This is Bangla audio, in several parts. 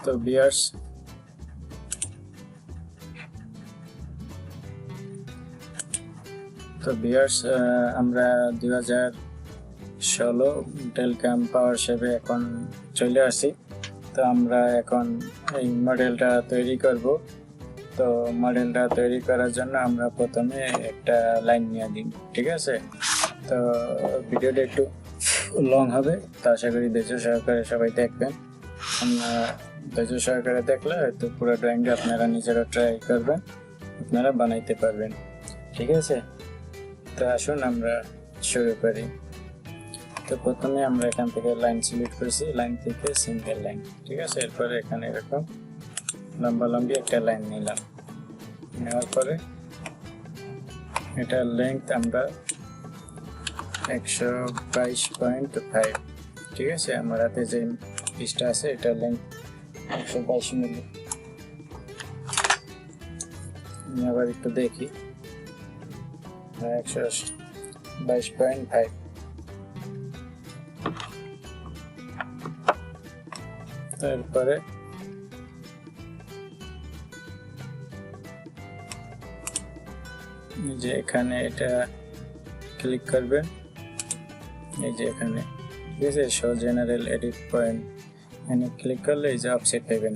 তো ভিউয়ার্স আমরা 2016 ডেলক্যাম পাওয়ার শেপে এখন চলে আসি। তো আমরা এখন এই মডেলটা তৈরি করব। তো মডেলটা তৈরি করার জন্য আমরা প্রথমে একটা লাইন নিয়ে দিই, ঠিক আছে। তো ভিডিওটা একটু লং হবে, তো আশা করি ধৈর্য সহকারে সবাই দেখবেন। ধৈর্য সহকারে দেখলে হয়তো পুরো ড্রয়িংটা আপনারা নিজেরা ট্রাই করবেন, আপনারা বানাইতে পারবেন, ঠিক আছে। তো আসুন আমরা শুরু করি। তো প্রথমে আমরা এখান থেকে লাইন সিলেক্ট করেছি, লাইন থেকে সিঙ্গেল লাইন, ঠিক আছে। এরপরে এখানে এরকম লম্বালম্বি একটা লাইন নিলাম, নেওয়ার পরে এটার লেন্থ আমরা 122.5, ঠিক আছে। আমার হাতে যে পিসটা আছে এটার লেন্থ 122 মিলি। আমি আবার একটু দেখি, 122.5। তারপরে যে এখানে এটা ক্লিক করবেন, এই যে এখানে, ঠিক আছে, শো জেনারেল এডিট পয়েন্ট, এখানে ক্লিক করলে এই যে অফসেট পাবেন।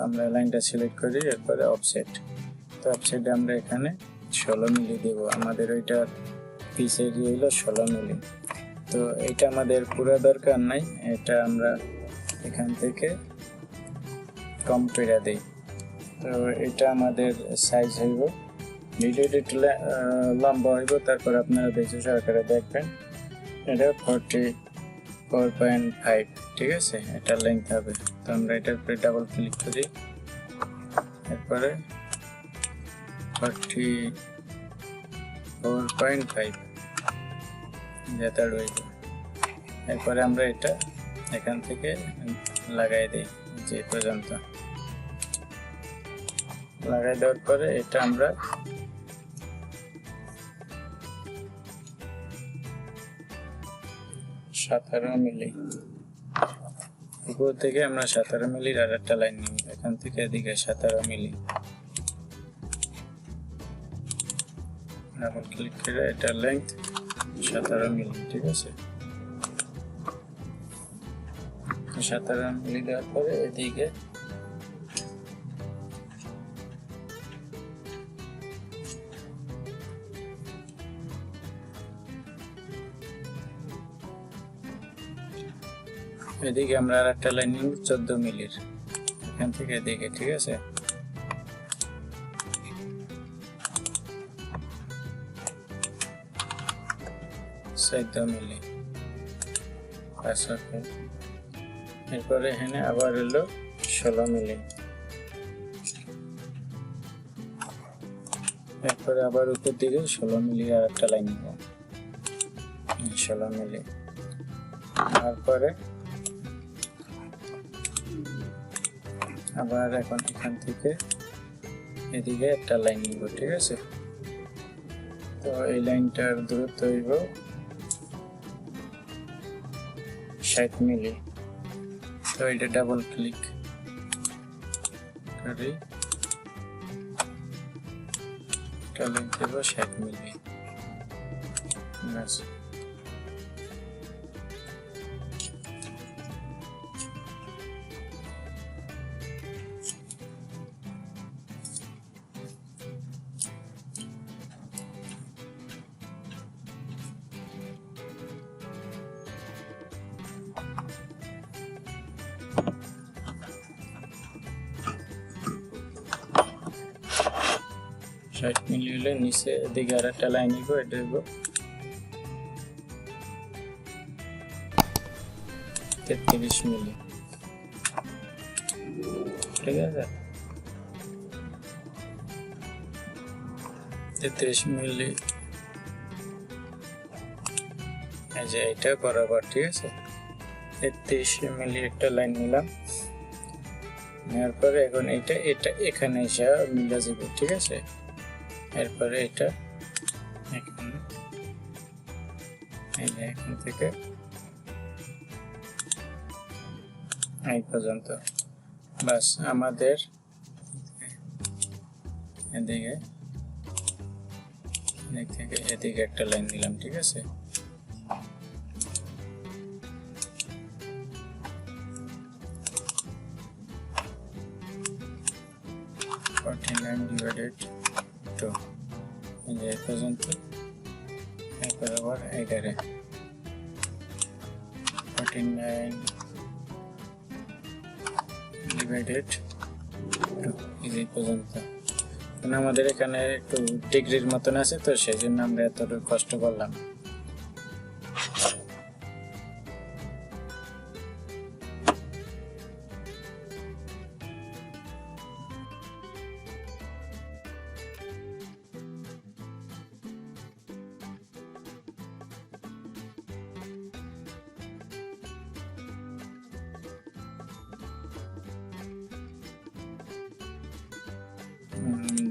আমরা লাইনটা সিলেক্ট করি, এরপরে অফসেট। তো অফসেটে আমরা এখানে 16 মিলি দেব। আমাদের ওইটার পিস এরিয়া হলো 16 মিলি। তো এটা আমাদের পুরো দরকার নাই, এটা আমরা এখান থেকে কম করে দেই। তো এটা আমাদের সাইজ হইব, ভিডিওটি একটু লম্বা হইব, তারপর আপনারা ধৈর্য সহকারে দেখবেন। এটা 44.5, ঠিক আছে, এটা লেন্থ হবে। তো আমরা এটার উপরে ডাবল ক্লিক করি, এরপরে 44.5 যেটা রয়েছে। এরপরে আমরা এটা এখান থেকে লাগাই দিই, যে পর্যন্ত লাগাই দেওয়ার পরে এটা আমরা সতেরো মিলি, উপর থেকে আমরা 17 মিলির আর একটা লাইন নিব, এখান থেকে এদিকে 17 মিলি। ডাবল ক্লিক করে এটার লেন্থ 17 মিলি, ঠিক আছে। 17 মিলি দেওয়ার পরে এদিকে এদিকে আমরা আর একটা লাইন নিব 14 মিলির, এখান থেকে এদিকে, ঠিক আছে। মিলি, এরপরে এখানে আবার হলো 16 মিলি, এরপরে আবার উপর দিকে 16 মিলি আর একটা লাইন নিব, 16 মিলি। তারপরে আবার এখন এখান থেকে এদিকে একটা লাইন নিব, ঠিক আছে। তো এই লাইনটার দূরত্ব হইব 60 মিলি। তো এটা ডাবল ক্লিক করি, এটা লেন্থ দেব 60 মিলি। ষাট মিলি হলে নিচে এদিকে আর একটা লাইন নিব, এটা হইব 33 মিলি, ঠিক আছে। 33 মিলি, এই যে এটা বরাবর, ঠিক আছে। 33 মিলি একটা লাইন নিলাম, নেওয়ার পরে এখন এটা এখানে এসে মিলা যাবে, ঠিক আছে। এরপরে এটা এখানে, এখান থেকে এই পর্যন্ত। বাস আমাদের এদিকে এদিক থেকে এদিকে একটা লাইন দিলাম, ঠিক আছে। ডিভাইডেড টু এই পর্যন্ত, এরপর আবার এইটারে 49 ডিভাইডেড টু এই পর্যন্ত। আমাদের এখানে একটু ডিগ্রির মতন আছে, তো সেই জন্য আমরা এতটুকু কষ্ট করলাম।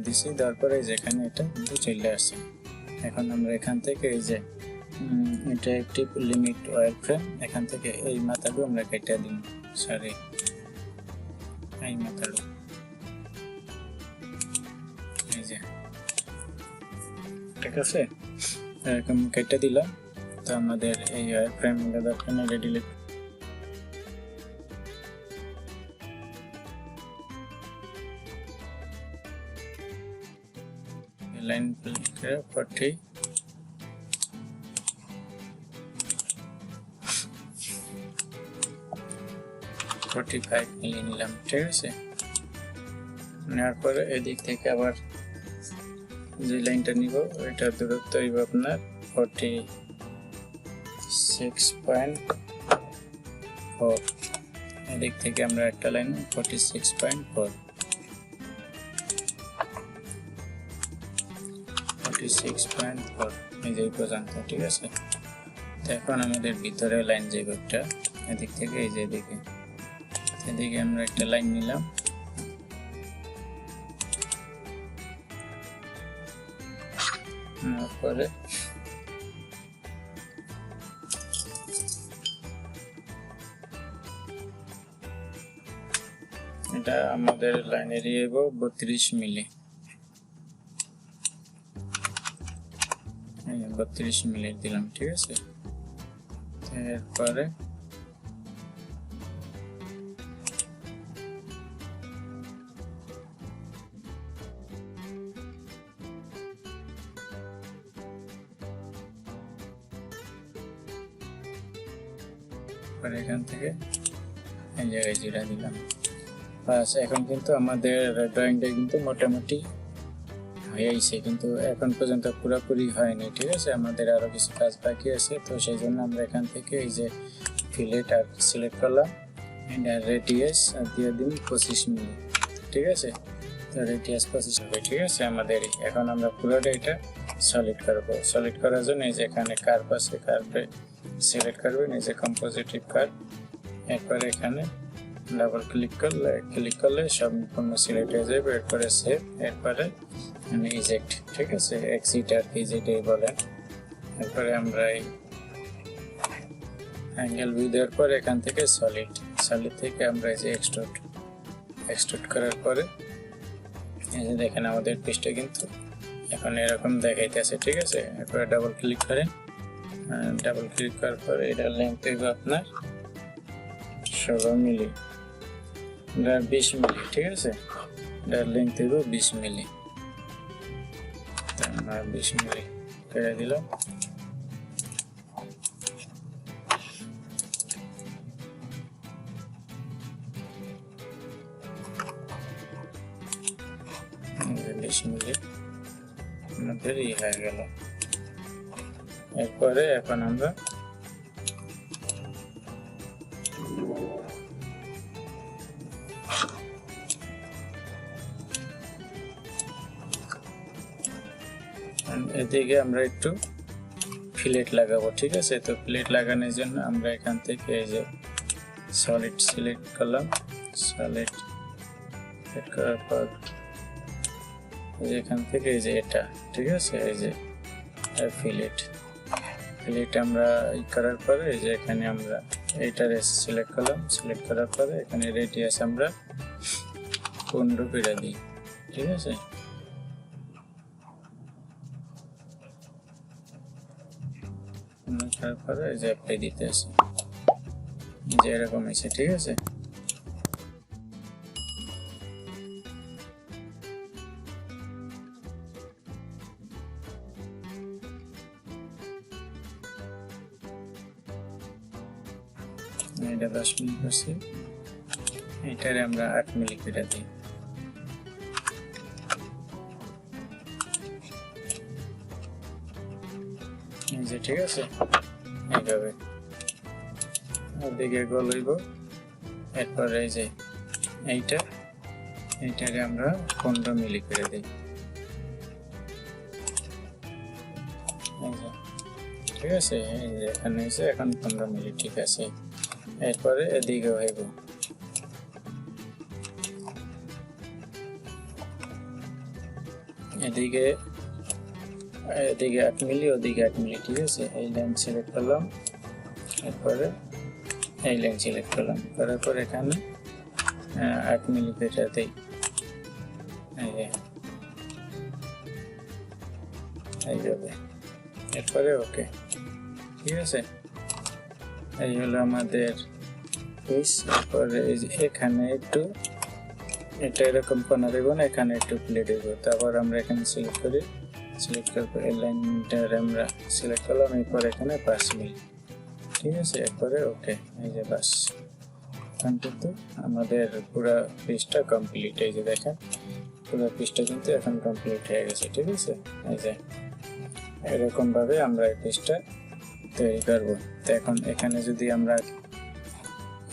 দিছি, তারপরে যেখানে এটা কিন্তু চলে আসছে। এখন আমরা এখান থেকে এই যে ইন্টারেক্টিভ লিমিট ওয়্যার ফ্রেম, এখান থেকে এই মাথাগুলো আমরা কেটে দিই, সরি এই মাথাগুলো এই যে, ঠিক আছে, এরকম কেটে দিলাম। তো আমাদের এই ওয়্যার ফ্রেম দরকার নেই, রেডি লাইন 45 মিলিয়ে নিলাম, ঠিক আছে। নেওয়ার পরে এদিক থেকে আবার যে লাইনটা নিব ওইটার দূরত্ব হইব আপনার 46.4। এদিক থেকে আমরা একটা লাইন 46.4 এই যে পর্যন্ত, ঠিক আছে। তো এখন আমাদের ভিতরে লাইন যাবে একটা, এদিক থেকে এই যে এদিকে আমরা একটা লাইন নিলাম, পরে এটা আমাদের লাইন এরিয়া 32 মিলি, 32 মিলি দিলাম, ঠিক আছে। এরপরে এখান থেকে এই জায়গায় জিরা দিলাম। বাস এখন কিন্তু আমাদের ড্রয়িংটা কিন্তু মোটামুটি হয়েছে, কিন্তু এখন পর্যন্ত পুরোপুরি হয়নি, ঠিক আছে। আমাদের আরো কিছু কাজ বাকি আছে, তো সেই জন্য আমরা এখান থেকে এই যে ফিলেট আর সিলেক্ট করলাম, রেডিয়াস দিয়ে দিন 25 মিলি, ঠিক আছে। তো রেডিয়াস 25 হবে, ঠিক আছে আমাদের। এখন আমরা পুরোটা এটা সলিড করবো। সলিড করার জন্য এই যে এখানে কার্ভ আছে, কার্ভে সিলেক্ট করবেন, এই যে কম্পোজিটিভ কার্ভ, এরপরে এখানে ডাবল ক্লিক করলে সম্পূর্ণ সিলেক্ট হয়ে যাবে। এরপরে সেভ, এরপরে ইজেক্ট, ঠিক আছে, এক্সিট আর কি যেটাই বলেন। এরপরে আমরা এই অ্যাঙ্গেল ভিউ দেওয়ার পরে এখান থেকে সলিড থেকে আমরা এই যে এক্সট্রুড করার পরে এই যে দেখেন আমাদের পিসটা কিন্তু এখন এরকম দেখাইতেছে, ঠিক আছে। এরপরে ডাবল ক্লিক করেন, ডাবল ক্লিক করার পরে এটার লেন্থ হইব আপনার 16 মিলি, 20 মিলি, ঠিক আছে। এটার লেন্থ হইব 20 মিলি, 20 মিলি করে দিলাম। আমাদের হয়ে গেল। এরপরে এখন আমরা এদিকে আমরা একটু ফিলেট লাগাবো, ঠিক আছে। তো ফিলেট লাগানোর জন্য আমরা এখান থেকে এই যে সলিড সিলেক্ট করলাম, সলিড সিলেক্ট করার পর এখান থেকে এই যে এটা, ঠিক আছে, এই যে ফিলেট আমরা করার পরে এই যে এখানে আমরা এইটারে সিলেক্ট করলাম, সিলেক্ট করার পরে এখানে রেডিয়াস আমরা 15 করে দিই, ঠিক আছে। তারপরে এই যে অ্যাপ্লাই দিতে আসি, যে এরকম আছে, ঠিক আছে। এটা 10 মিলি করছি, এটারে আমরা 8 মিলি করে দিই। এই যে ঠিক আছে, এইভাবে ওদিকে গোল হইব। এরপরে এই যে এইটারে আমরা 15 মিলি করে দিই। ঠিক আছে, এই যে এখানে এসে এখন 15 মিলি, ঠিক আছে। এরপরে এদিকে হইব, এদিকে 8 মিলি, ওদিকে 8 মিলি, ঠিক আছে। এই লাইন সিলেক্ট করলাম, এরপরে এই লাইন সিলেক্ট করলাম, করার পর এখানে 8 মিলি কেটে দেই। এইভাবে, এরপরে ওকে, ঠিক আছে। এই হলো আমাদের পিস। এরপরে এখানে একটু এটা এরকম কোনা দেবো না, এখানে একটু প্লেট দেবো। তারপর আমরা এখানে সিলেক্ট করি, সিলেক্ট করার পর এই লাইনটা আমরা সিলেক্ট করলাম, এরপর এখানে 5 মিলি, ঠিক আছে। এরপরে ওকে, এই যে বাস, এখন কিন্তু আমাদের পুরো পিসটা কমপ্লিট। এই যে দেখেন পুরো পিসটা কিন্তু এখন কমপ্লিট হয়ে গেছে, ঠিক আছে। এই যে এরকম ভাবে আমরা এই পিসটা তৈরি করব। তো এখন এখানে যদি আমরা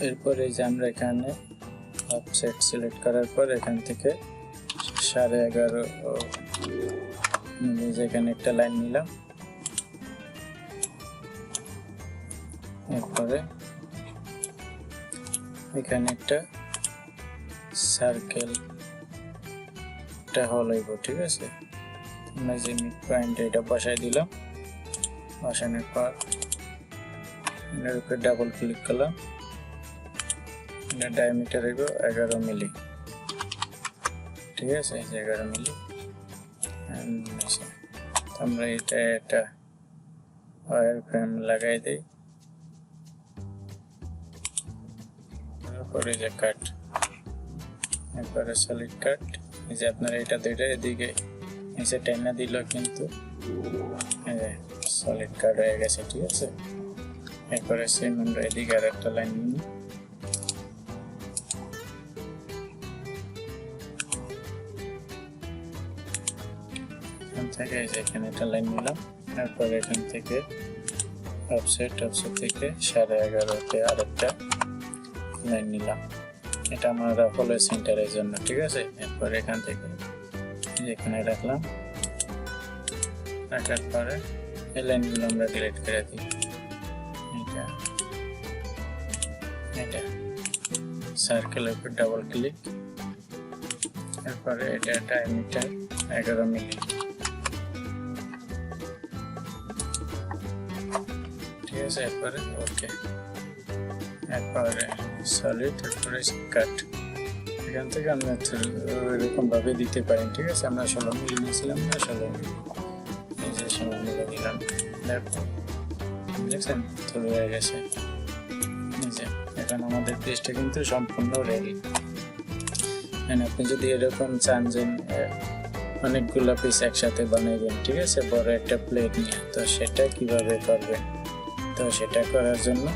এরপরে যে আমরা এখানে অফসেট সিলেক্ট করার পর এখান থেকে 11.5 মিলি এখানে একটা লাইন নিলাম। এরপরে এখানে একটা সার্কেল হল হইব, ঠিক আছে। আমরা যে মিড পয়েন্ট এটা বসাই দিলাম, বসানোর পর এর উপরে ডাবল ক্লিক করলাম, এটা ডায়ামিটার হইব 11 মিলি, ঠিক আছে। এই যে 11 মিলি। আমরা এটা একটা ওয়্যার ফ্রেম লাগাই দিই, তারপরে যে কাট, এরপরে সলিড কাট। এই যে আপনার এটা দুইটা এদিকে নিচে টেনে দিল, কিন্তু সলিড কাট হয়ে গেছে, ঠিক আছে। এরপরে সেম আমরা এদিকে আর একটা লাইন নিই, এখান থেকে এই যে এখানে একটা লাইন নিলাম। তারপর এখান থেকে অফসেট থেকে 11.5-তে আরেকটা লাইন নিলাম, এটা আমরা হলো সেন্টারের জন্য, ঠিক আছে। এরপর এখান থেকে এখানে রাখলাম, রাখার পরে এই লাইনগুলো আমরা ডিলিট করে দিই। এটা সার্কেলের উপর ডাবল ক্লিক, এরপরে এটা ডায়ামিটার 11 মিলি, ঠিক আছে। এরপরে ওকে, এরপরে সলিড, এরপরে কাট। এখান থেকে আমরা এরকম ভাবে দিতে পারেন, ঠিক আছে। আমরা 16 মিলি নিয়েছিলাম না, 16 মিলি, এই যে 16 মিলি দিলাম। দেখছেন তৈরি হয়ে গেছে। এখন আমাদের পেজটা কিন্তু সম্পূর্ণ রেডি। আপনি যদি এরকম চান যে অনেকগুলো পিস একসাথে বানাইবেন, ঠিক আছে, বড় একটা প্লেট নিয়ে, তো সেটা কিভাবে করবেন? তো সেটা করার জন্য